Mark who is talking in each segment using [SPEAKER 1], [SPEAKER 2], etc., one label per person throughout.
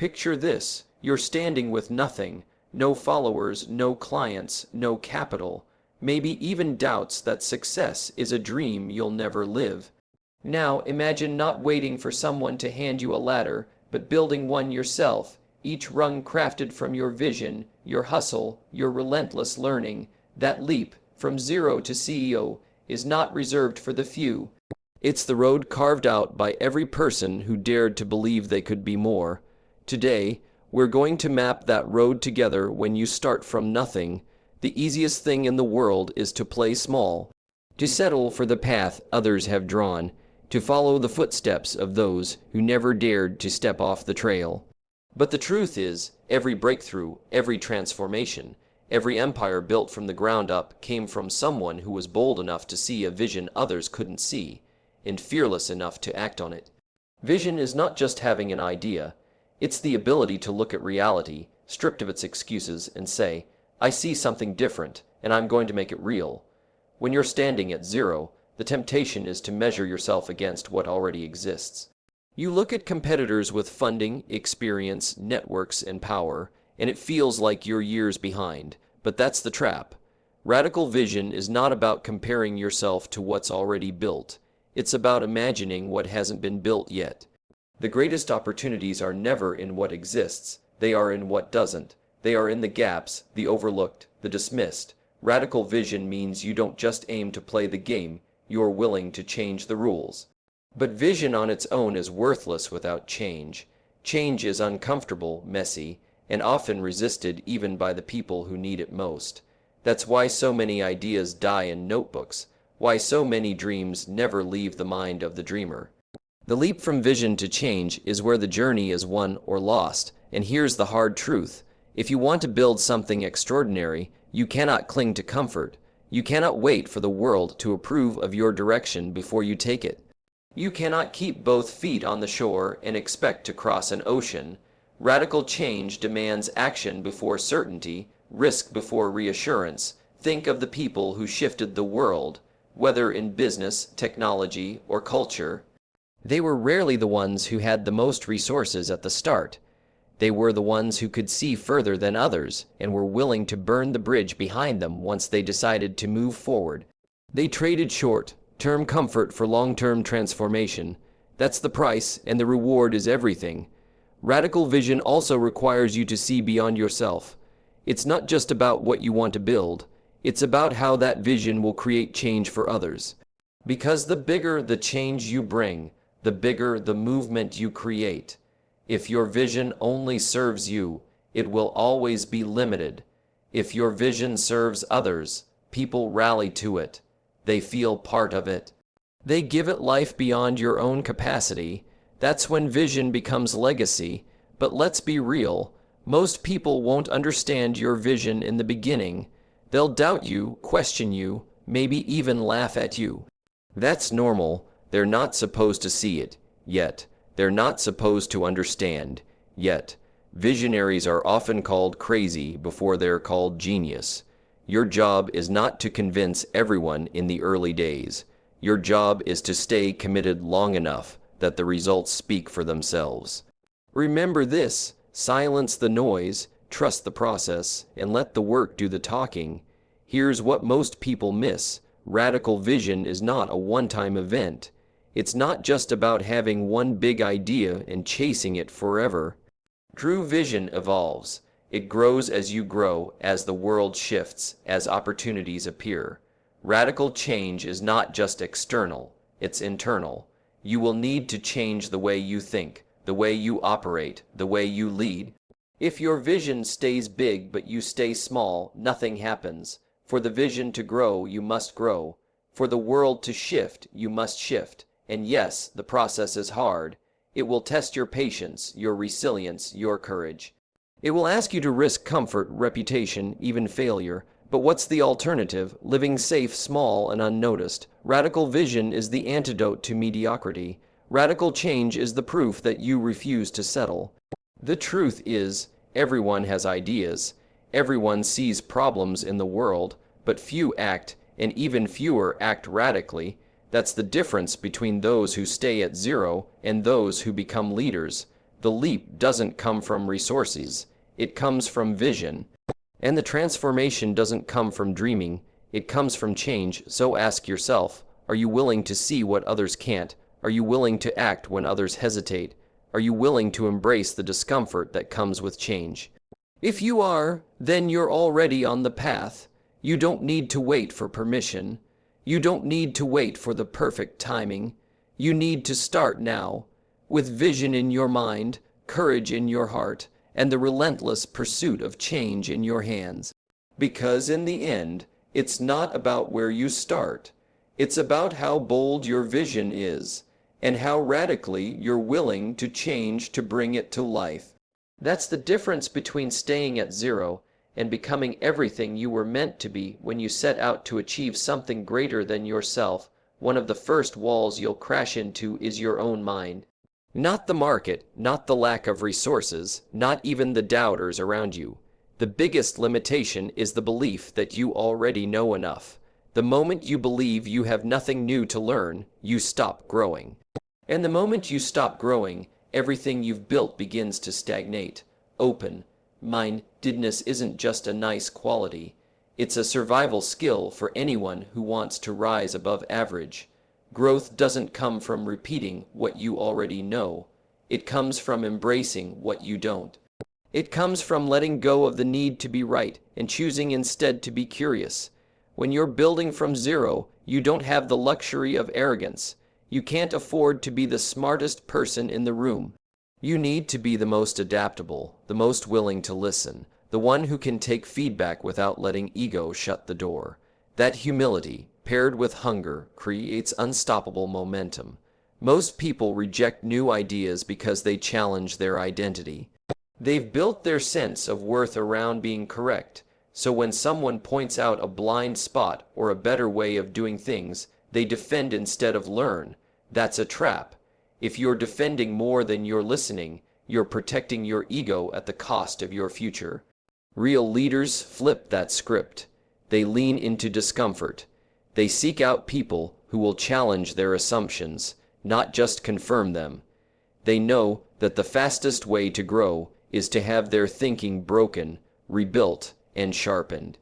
[SPEAKER 1] Picture this, you're standing with nothing, no followers, no clients, no capital, maybe even doubts that success is a dream you'll never live. Now imagine not waiting for someone to hand you a ladder, but building one yourself, each rung crafted from your vision, your hustle, your relentless learning. That leap from zero to CEO is not reserved for the few. It's the road carved out by every person who dared to believe they could be more. Today, we're going to map that road together. When you start from nothing, the easiest thing in the world is to play small, to settle for the path others have drawn, to follow the footsteps of those who never dared to step off the trail. But the truth is, every breakthrough, every transformation, every empire built from the ground up came from someone who was bold enough to see a vision others couldn't see, and fearless enough to act on it. Vision is not just having an idea. It's the ability to look at reality, stripped of its excuses, and say, I see something different, and I'm going to make it real. When you're standing at zero, the temptation is to measure yourself against what already exists. You look at competitors with funding, experience, networks, and power, and it feels like you're years behind. But that's the trap. Radical vision is not about comparing yourself to what's already built. It's about imagining what hasn't been built yet. The greatest opportunities are never in what exists. They are in what doesn't. They are in the gaps, the overlooked, the dismissed. Radical vision means you don't just aim to play the game, you're willing to change the rules. But vision on its own is worthless without change. Change is uncomfortable, messy, and often resisted even by the people who need it most. That's why so many ideas die in notebooks, why so many dreams never leave the mind of the dreamer. The leap from vision to change is where the journey is won or lost, and here's the hard truth. If you want to build something extraordinary, you cannot cling to comfort. You cannot wait for the world to approve of your direction before you take it. You cannot keep both feet on the shore and expect to cross an ocean. Radical change demands action before certainty, risk before reassurance. Think of the people who shifted the world, whether in business, technology, or culture. They were rarely the ones who had the most resources at the start. They were the ones who could see further than others and were willing to burn the bridge behind them once they decided to move forward. They traded short-term comfort for long-term transformation. That's the price, and the reward is everything. Radical vision also requires you to see beyond yourself. It's not just about what you want to build. It's about how that vision will create change for others. Because the bigger the change you bring, the bigger the movement you create. If your vision only serves you, it will always be limited. If your vision serves others, people rally to it. They feel part of it. They give it life beyond your own capacity. That's when vision becomes legacy. But let's be real. Most people won't understand your vision in the beginning. They'll doubt you, question you, maybe even laugh at you. That's normal. They're not supposed to see it, yet. They're not supposed to understand, yet. Visionaries are often called crazy before they're called genius. Your job is not to convince everyone in the early days. Your job is to stay committed long enough that the results speak for themselves. Remember this: silence the noise, trust the process, and let the work do the talking. Here's what most people miss. Radical vision is not a one-time event. It's not just about having one big idea and chasing it forever. True vision evolves. It grows as you grow, as the world shifts, as opportunities appear. Radical change is not just external, it's internal. You will need to change the way you think, the way you operate, the way you lead. If your vision stays big but you stay small, nothing happens. For the vision to grow, you must grow. For the world to shift, you must shift. And yes, the process is hard. It will test your patience, your resilience, your courage. It will ask you to risk comfort, reputation, even failure. But what's the alternative? Living safe, small, and unnoticed. Radical vision is the antidote to mediocrity. Radical change is the proof that you refuse to settle. The truth is, everyone has ideas. Everyone sees problems in the world, but few act, and even fewer act radically. That's the difference between those who stay at zero and those who become leaders. The leap doesn't come from resources, it comes from vision. And the transformation doesn't come from dreaming, it comes from change. So ask yourself, are you willing to see what others can't? Are you willing to act when others hesitate? Are you willing to embrace the discomfort that comes with change? If you are, then you're already on the path. You don't need to wait for permission. You don't need to wait for the perfect timing. You need to start now, with vision in your mind, courage in your heart, and the relentless pursuit of change in your hands. Because in the end, it's not about where you start. It's about how bold your vision is, and how radically you're willing to change to bring it to life. That's the difference between staying at zero and becoming everything you were meant to be. When you set out to achieve something greater than yourself, one of the first walls you'll crash into is your own mind. Not the market, not the lack of resources, not even the doubters around you. The biggest limitation is the belief that you already know enough. The moment you believe you have nothing new to learn, you stop growing. And the moment you stop growing, everything you've built begins to stagnate. Open-mindedness isn't just a nice quality. It's a survival skill for anyone who wants to rise above average. Growth doesn't come from repeating what you already know. It comes from embracing what you don't. It comes from letting go of the need to be right and choosing instead to be curious. When you're building from zero, you don't have the luxury of arrogance. You can't afford to be the smartest person in the room. You need to be the most adaptable, the most willing to listen, the one who can take feedback without letting ego shut the door. That humility, paired with hunger, creates unstoppable momentum. Most people reject new ideas because they challenge their identity. They've built their sense of worth around being correct, so when someone points out a blind spot or a better way of doing things, they defend instead of learn. That's a trap. If you're defending more than you're listening, you're protecting your ego at the cost of your future. Real leaders flip that script. They lean into discomfort. They seek out people who will challenge their assumptions, not just confirm them. They know that the fastest way to grow is to have their thinking broken, rebuilt, and sharpened.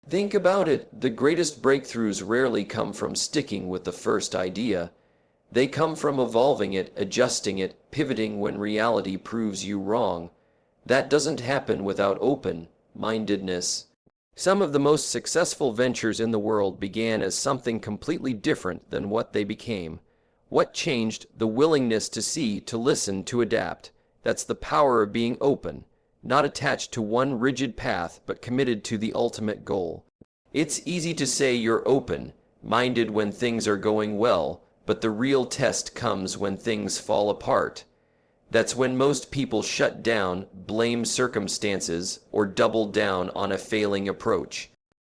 [SPEAKER 1] Think about it. The greatest breakthroughs rarely come from sticking with the first idea. They come from evolving it, adjusting it, pivoting when reality proves you wrong. That doesn't happen without open-mindedness. Some of the most successful ventures in the world began as something completely different than what they became. What changed? The willingness to see, to listen, to adapt. That's the power of being open, not attached to one rigid path, but committed to the ultimate goal. It's easy to say you're open-minded when things are going well, but the real test comes when things fall apart. That's when most people shut down, blame circumstances, or double down on a failing approach.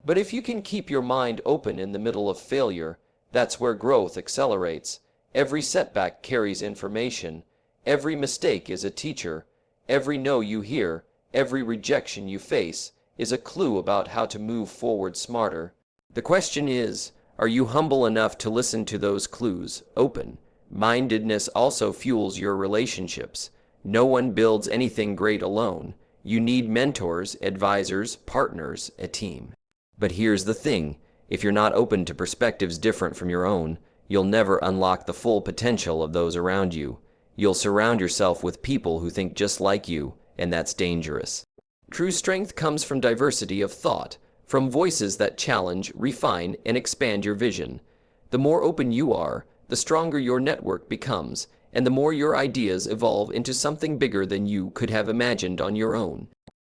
[SPEAKER 1] But if you can keep your mind open in the middle of failure, that's where growth accelerates. Every setback carries information. Every mistake is a teacher. Every no you hear, every rejection you face, is a clue about how to move forward smarter. The question is, are you humble enough to listen to those clues? Open-mindedness also fuels your relationships. No one builds anything great alone. You need mentors, advisors, partners, a team. But here's the thing. If you're not open to perspectives different from your own, you'll never unlock the full potential of those around you. You'll surround yourself with people who think just like you, and that's dangerous. True strength comes from diversity of thought, from voices that challenge, refine, and expand your vision. The more open you are, the stronger your network becomes, and the more your ideas evolve into something bigger than you could have imagined on your own.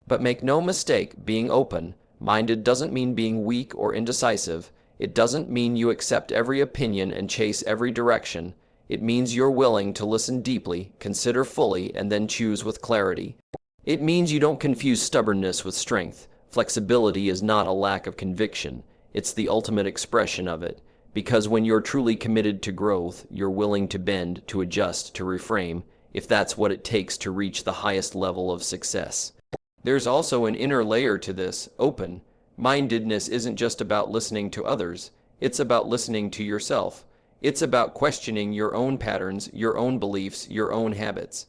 [SPEAKER 1] But make no mistake, being open-minded doesn't mean being weak or indecisive. It doesn't mean you accept every opinion and chase every direction. It means you're willing to listen deeply, consider fully, and then choose with clarity. It means you don't confuse stubbornness with strength. Flexibility is not a lack of conviction. It's the ultimate expression of it. Because when you're truly committed to growth, you're willing to bend, to adjust, to reframe, if that's what it takes to reach the highest level of success. There's also an inner layer to this. Open-mindedness isn't just about listening to others. It's about listening to yourself. It's about questioning your own patterns, your own beliefs, your own habits.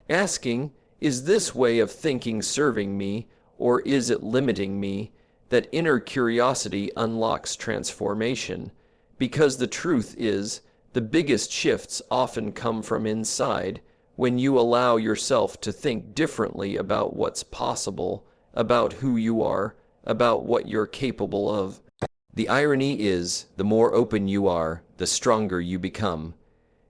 [SPEAKER 1] Asking, is this way of thinking serving me, or is it limiting me? That inner curiosity unlocks transformation, because the truth is, the biggest shifts often come from inside when you allow yourself to think differently about what's possible, about who you are, about what you're capable of. The irony is, the more open you are, the stronger you become.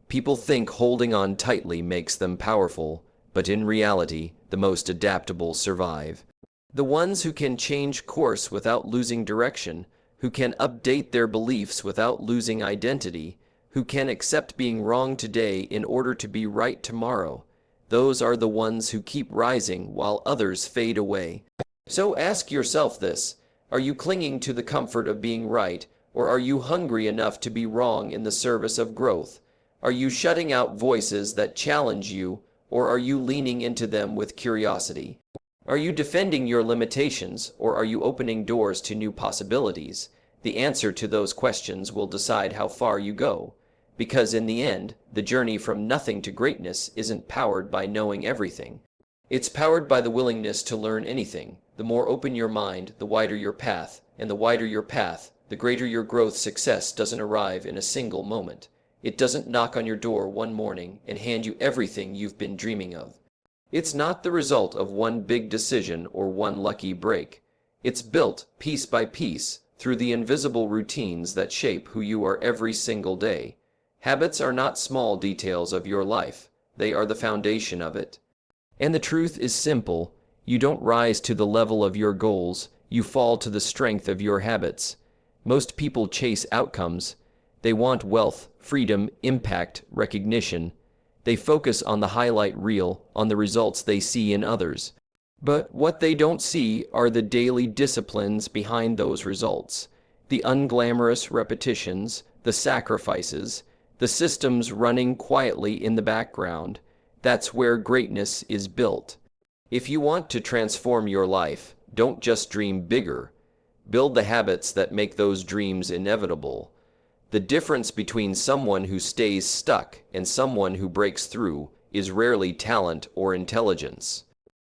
[SPEAKER 1] People think holding on tightly makes them powerful, but in reality, the most adaptable survive. The ones who can change course without losing direction, who can update their beliefs without losing identity, who can accept being wrong today in order to be right tomorrow, those are the ones who keep rising while others fade away. So ask yourself this: are you clinging to the comfort of being right, or are you hungry enough to be wrong in the service of growth? Are you shutting out voices that challenge you, or are you leaning into them with curiosity? Are you defending your limitations, or are you opening doors to new possibilities? The answer to those questions will decide how far you go. Because in the end, the journey from nothing to greatness isn't powered by knowing everything. It's powered by the willingness to learn anything. The more open your mind, the wider your path, and the wider your path, the greater your growth. Success doesn't arrive in a single moment. It doesn't knock on your door one morning and hand you everything you've been dreaming of. It's not the result of one big decision or one lucky break. It's built piece by piece through the invisible routines that shape who you are every single day. Habits are not small details of your life. They are the foundation of it. And the truth is simple. You don't rise to the level of your goals. You fall to the strength of your habits. Most people chase outcomes. They want wealth, freedom, impact, recognition. They focus on the highlight reel, on the results they see in others. But what they don't see are the daily disciplines behind those results, the unglamorous repetitions, the sacrifices, the systems running quietly in the background. That's where greatness is built. If you want to transform your life, don't just dream bigger. Build the habits that make those dreams inevitable. The difference between someone who stays stuck and someone who breaks through is rarely talent or intelligence.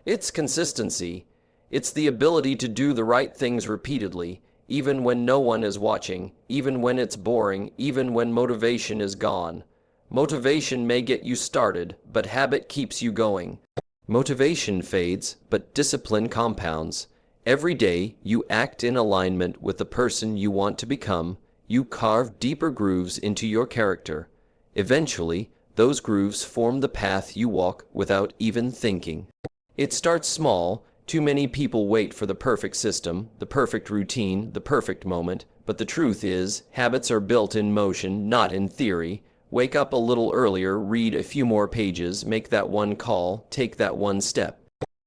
[SPEAKER 1] It's consistency. It's the ability to do the right things repeatedly, even when no one is watching, even when it's boring, even when motivation is gone. Motivation may get you started, but habit keeps you going. Motivation fades, but discipline compounds. Every day, you act in alignment with the person you want to become. You carve deeper grooves into your character. Eventually, those grooves form the path you walk without even thinking. It starts small. Too many people wait for the perfect system, the perfect routine, the perfect moment. But the truth is, habits are built in motion, not in theory. Wake up a little earlier, read a few more pages, make that one call, take that one step.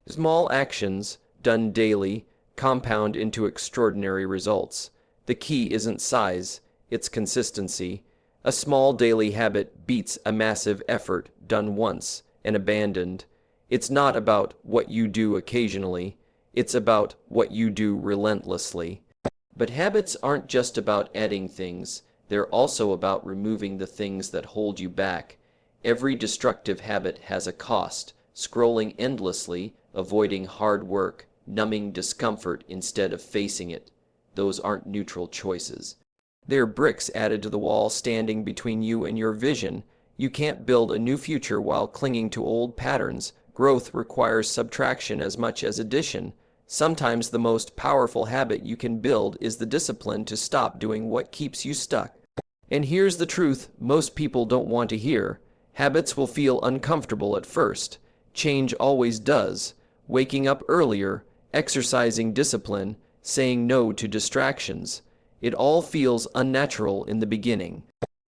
[SPEAKER 1] Small actions, done daily, compound into extraordinary results. The key isn't size, it's consistency. A small daily habit beats a massive effort done once and abandoned. It's not about what you do occasionally, it's about what you do relentlessly. But habits aren't just about adding things, they're also about removing the things that hold you back. Every destructive habit has a cost: scrolling endlessly, avoiding hard work, numbing discomfort instead of facing it. Those aren't neutral choices. They're bricks added to the wall standing between you and your vision. You can't build a new future while clinging to old patterns. Growth requires subtraction as much as addition. Sometimes the most powerful habit you can build is the discipline to stop doing what keeps you stuck. And here's the truth most people don't want to hear. Habits will feel uncomfortable at first. Change always does. Waking up earlier, exercising discipline, saying no to distractions. It all feels unnatural in the beginning.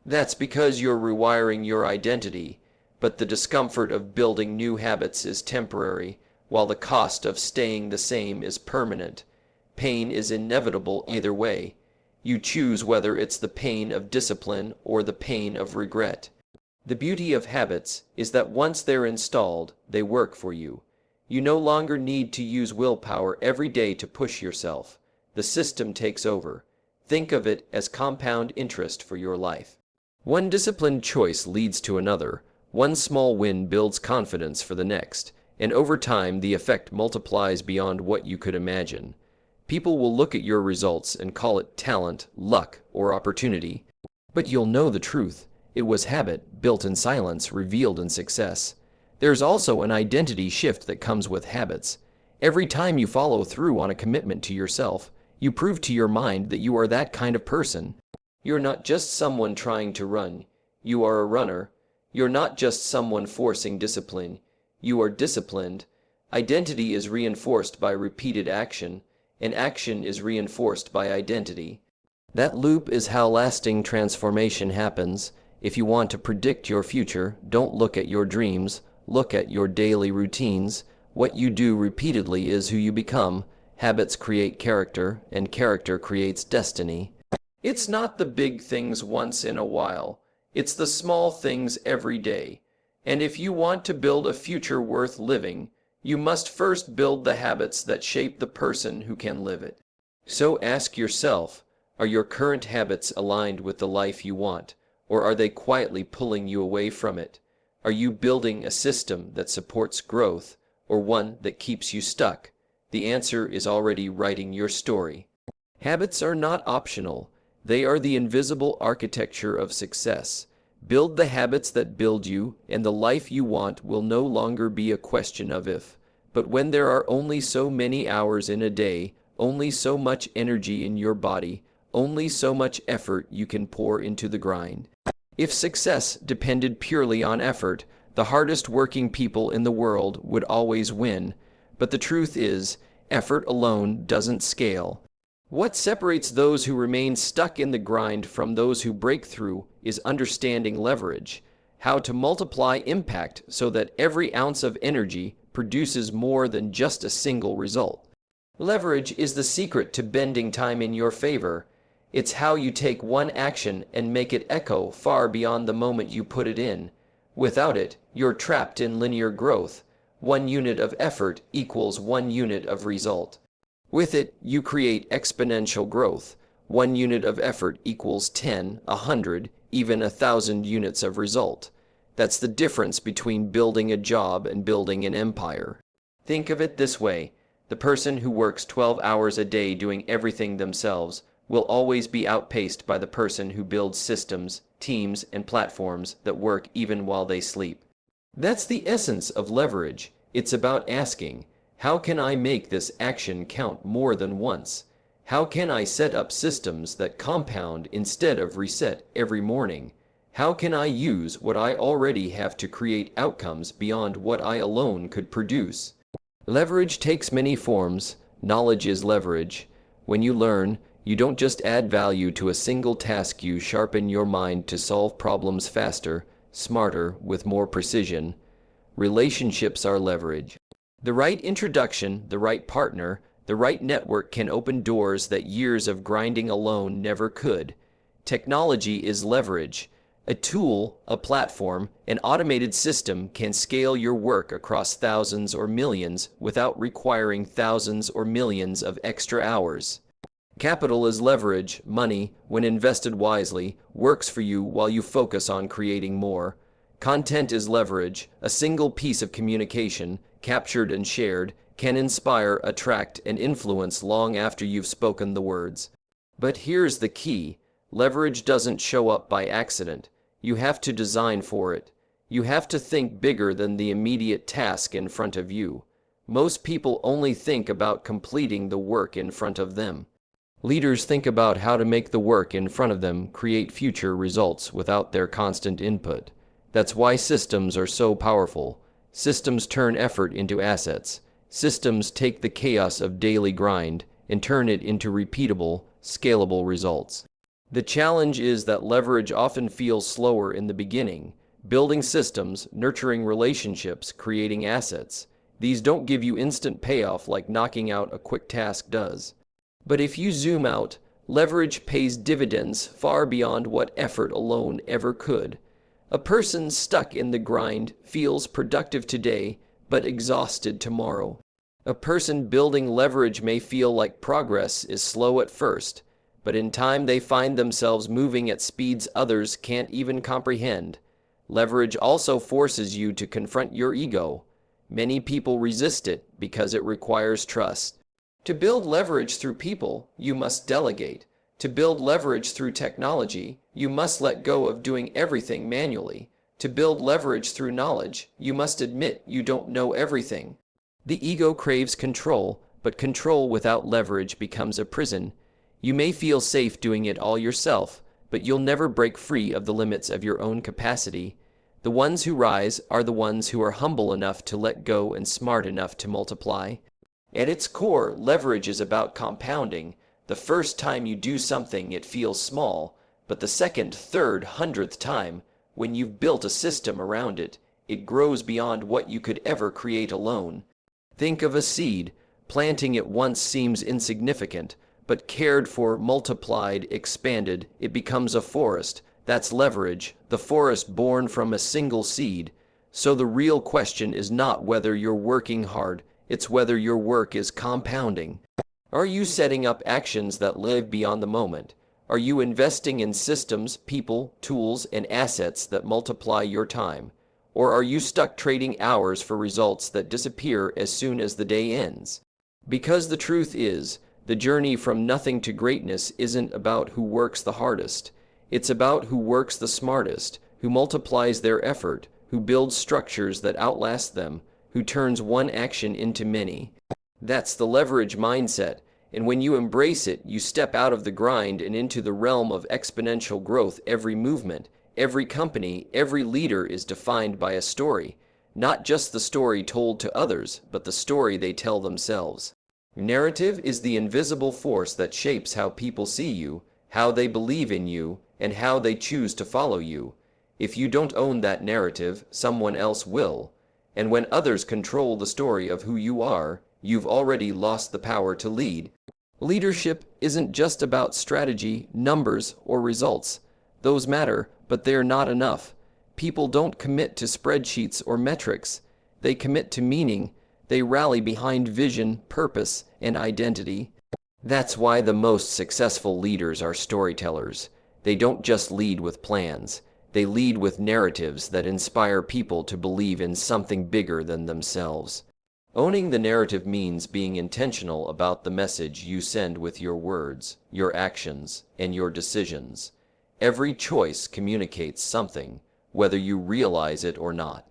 [SPEAKER 1] That's because you're rewiring your identity. But the discomfort of building new habits is temporary, while the cost of staying the same is permanent. Pain is inevitable either way. You choose whether it's the pain of discipline or the pain of regret. The beauty of habits is that once they're installed, they work for you. You no longer need to use willpower every day to push yourself. The system takes over. Think of it as compound interest for your life. One disciplined choice leads to another. One small win builds confidence for the next, and over time the effect multiplies beyond what you could imagine. People will look at your results and call it talent, luck, or opportunity. But you'll know the truth. It was habit, built in silence, revealed in success. There's also an identity shift that comes with habits. Every time you follow through on a commitment to yourself, you prove to your mind that you are that kind of person. You're not just someone trying to run. You are a runner. You're not just someone forcing discipline. You are disciplined. Identity is reinforced by repeated action, and action is reinforced by identity. That loop is how lasting transformation happens. If you want to predict your future, don't look at your dreams, look at your daily routines. What you do repeatedly is who you become. Habits create character, and character creates destiny. It's not the big things once in a while. It's the small things every day. And if you want to build a future worth living, you must first build the habits that shape the person who can live it. So ask yourself, are your current habits aligned with the life you want, or are they quietly pulling you away from it? Are you building a system that supports growth, or one that keeps you stuck? The answer is already writing your story. Habits are not optional. They are the invisible architecture of success. Build the habits that build you, and the life you want will no longer be a question of if, but when. There are only so many hours in a day, only so much energy in your body, only so much effort you can pour into the grind. If success depended purely on effort, the hardest working people in the world would always win. But the truth is, effort alone doesn't scale. What separates those who remain stuck in the grind from those who break through is understanding leverage, how to multiply impact so that every ounce of energy produces more than just a single result. Leverage is the secret to bending time in your favor. It's how you take one action and make it echo far beyond the moment you put it in. Without it, you're trapped in linear growth. 1 unit of effort equals 1 unit of result. With it, you create exponential growth. 1 unit of effort equals 10, 100, even 1,000 units of result. That's the difference between building a job and building an empire. Think of it this way. The person who works 12 hours a day doing everything themselves will always be outpaced by the person who builds systems, teams, and platforms that work even while they sleep. That's the essence of leverage. It's about asking, how can I make this action count more than once? How can I set up systems that compound instead of reset every morning? How can I use what I already have to create outcomes beyond what I alone could produce? Leverage takes many forms. Knowledge is leverage. When you learn, you don't just add value to a single task, you sharpen your mind to solve problems faster, smarter, with more precision. Relationships are leverage. The right introduction, the right partner, the right network can open doors that years of grinding alone never could. Technology is leverage. A tool, a platform, an automated system can scale your work across thousands or millions without requiring thousands or millions of extra hours. Capital is leverage. Money, when invested wisely, works for you while you focus on creating more. Content is leverage. A single piece of communication, captured and shared, can inspire, attract, and influence long after you've spoken the words. But here's the key. Leverage doesn't show up by accident. You have to design for it. You have to think bigger than the immediate task in front of you. Most people only think about completing the work in front of them. Leaders think about how to make the work in front of them create future results without their constant input. That's why systems are so powerful. Systems turn effort into assets. Systems take the chaos of daily grind and turn it into repeatable, scalable results. The challenge is that leverage often feels slower in the beginning. Building systems, nurturing relationships, creating assets. These don't give you instant payoff like knocking out a quick task does. But if you zoom out, leverage pays dividends far beyond what effort alone ever could. A person stuck in the grind feels productive today, but exhausted tomorrow. A person building leverage may feel like progress is slow at first, but in time they find themselves moving at speeds others can't even comprehend. Leverage also forces you to confront your ego. Many people resist it because it requires trust. To build leverage through people, you must delegate. To build leverage through technology, you must let go of doing everything manually. To build leverage through knowledge, you must admit you don't know everything. The ego craves control, but control without leverage becomes a prison. You may feel safe doing it all yourself, but you'll never break free of the limits of your own capacity. The ones who rise are the ones who are humble enough to let go and smart enough to multiply. At its core, leverage is about compounding. The first time you do something, it feels small, but the second, third, 100th time, when you've built a system around it, it grows beyond what you could ever create alone. Think of a seed. Planting it once seems insignificant, but cared for, multiplied, expanded, it becomes a forest. That's leverage, the forest born from a single seed. So the real question is not whether you're working hard, it's whether your work is compounding. Are you setting up actions that live beyond the moment? Are you investing in systems, people, tools, and assets that multiply your time? Or are you stuck trading hours for results that disappear as soon as the day ends? Because the truth is, the journey from nothing to greatness isn't about who works the hardest. It's about who works the smartest, who multiplies their effort, who builds structures that outlast them, who turns one action into many. That's the leverage mindset, and when you embrace it, you step out of the grind and into the realm of exponential growth. Every movement, every company, every leader is defined by a story. Not just the story told to others, but the story they tell themselves. Narrative is the invisible force that shapes how people see you, how they believe in you, and how they choose to follow you. If you don't own that narrative, someone else will. And when others control the story of who you are, you've already lost the power to lead. Leadership isn't just about strategy, numbers, or results. Those matter, but they're not enough. People don't commit to spreadsheets or metrics. They commit to meaning. They rally behind vision, purpose, and identity. That's why the most successful leaders are storytellers. They don't just lead with plans. They lead with narratives that inspire people to believe in something bigger than themselves. Owning the narrative means being intentional about the message you send with your words, your actions, and your decisions. Every choice communicates something, whether you realize it or not.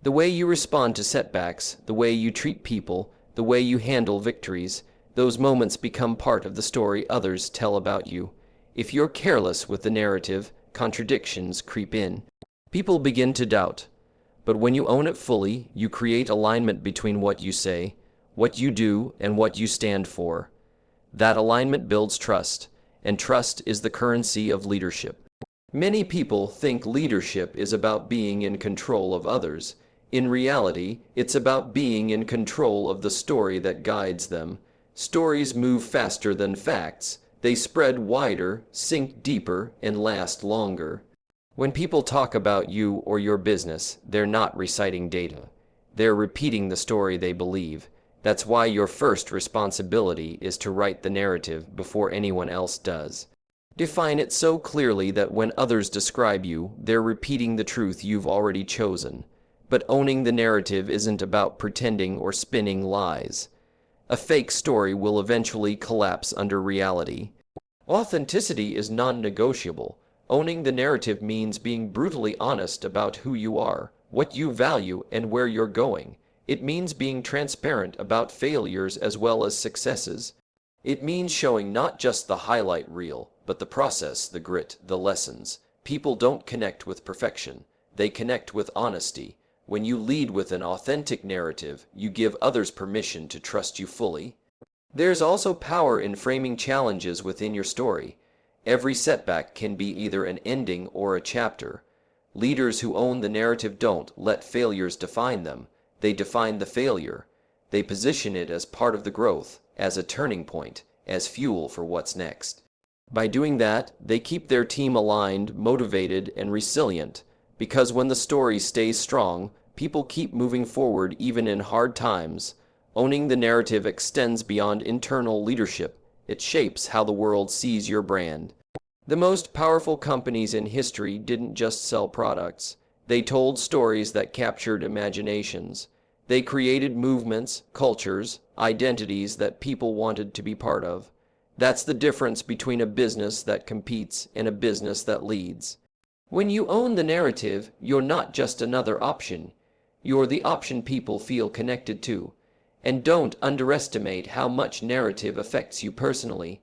[SPEAKER 1] The way you respond to setbacks, the way you treat people, the way you handle victories, those moments become part of the story others tell about you. If you're careless with the narrative, contradictions creep in. People begin to doubt. But when you own it fully, you create alignment between what you say, what you do, and what you stand for. That alignment builds trust, and trust is the currency of leadership. Many people think leadership is about being in control of others. In reality, it's about being in control of the story that guides them. Stories move faster than facts. They spread wider, sink deeper, and last longer. When people talk about you or your business, they're not reciting data. They're repeating the story they believe. That's why your first responsibility is to write the narrative before anyone else does. Define it so clearly that when others describe you, they're repeating the truth you've already chosen. But owning the narrative isn't about pretending or spinning lies. A fake story will eventually collapse under reality. Authenticity is non-negotiable. Owning the narrative means being brutally honest about who you are, what you value, and where you're going. It means being transparent about failures as well as successes. It means showing not just the highlight reel, but the process, the grit, the lessons. People don't connect with perfection. They connect with honesty. When you lead with an authentic narrative, you give others permission to trust you fully. There's also power in framing challenges within your story. Every setback can be either an ending or a chapter. Leaders who own the narrative don't let failures define them. They define the failure. They position it as part of the growth, as a turning point, as fuel for what's next. By doing that, they keep their team aligned, motivated, and resilient. Because when the story stays strong, people keep moving forward even in hard times. Owning the narrative extends beyond internal leadership. It shapes how the world sees your brand. The most powerful companies in history didn't just sell products. They told stories that captured imaginations. They created movements, cultures, identities that people wanted to be part of. That's the difference between a business that competes and a business that leads. When you own the narrative, you're not just another option. You're the option people feel connected to. And don't underestimate how much narrative affects you personally.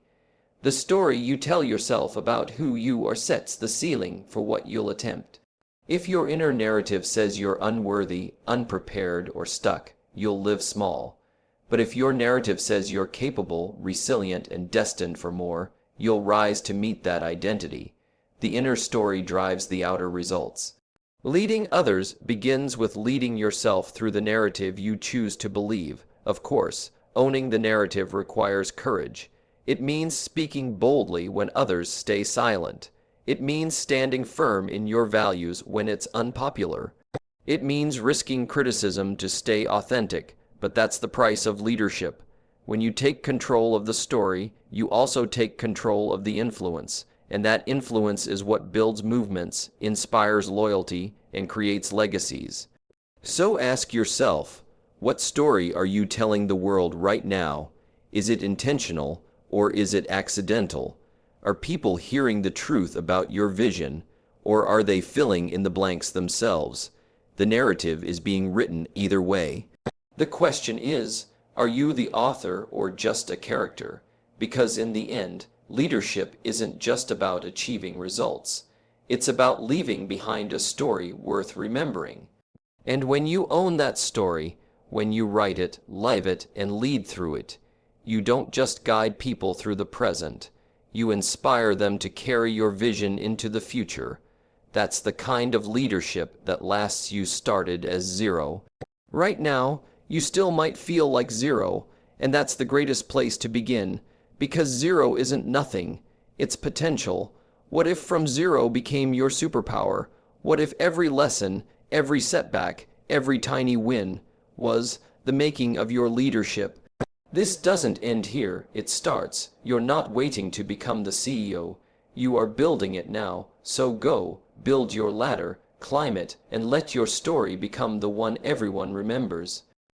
[SPEAKER 1] The story you tell yourself about who you are sets the ceiling for what you'll attempt. If your inner narrative says you're unworthy, unprepared, or stuck, you'll live small. But if your narrative says you're capable, resilient, and destined for more, you'll rise to meet that identity. The inner story drives the outer results. Leading others begins with leading yourself through the narrative you choose to believe. Of course, owning the narrative requires courage. It means speaking boldly when others stay silent. It means standing firm in your values when it's unpopular. It means risking criticism to stay authentic, but that's the price of leadership. When you take control of the story, you also take control of the influence, and that influence is what builds movements, inspires loyalty, and creates legacies. So ask yourself, what story are you telling the world right now? Is it intentional, or is it accidental? Are people hearing the truth about your vision, or are they filling in the blanks themselves? The narrative is being written either way. The question is, are you the author or just a character? Because in the end, leadership isn't just about achieving results. It's about leaving behind a story worth remembering. And when you own that story, when you write it, live it, and lead through it, you don't just guide people through the present. You inspire them to carry your vision into the future. That's the kind of leadership that lasts. You started as zero. Right now, you still might feel like zero, and that's the greatest place to begin, because zero isn't nothing, it's potential. What if from zero became your superpower? What if every lesson, every setback, every tiny win was the making of your leadership? This doesn't end here, it starts. You're not waiting to become the CEO. You are building it now. So go, build your ladder, climb it, and let your story become the one everyone remembers.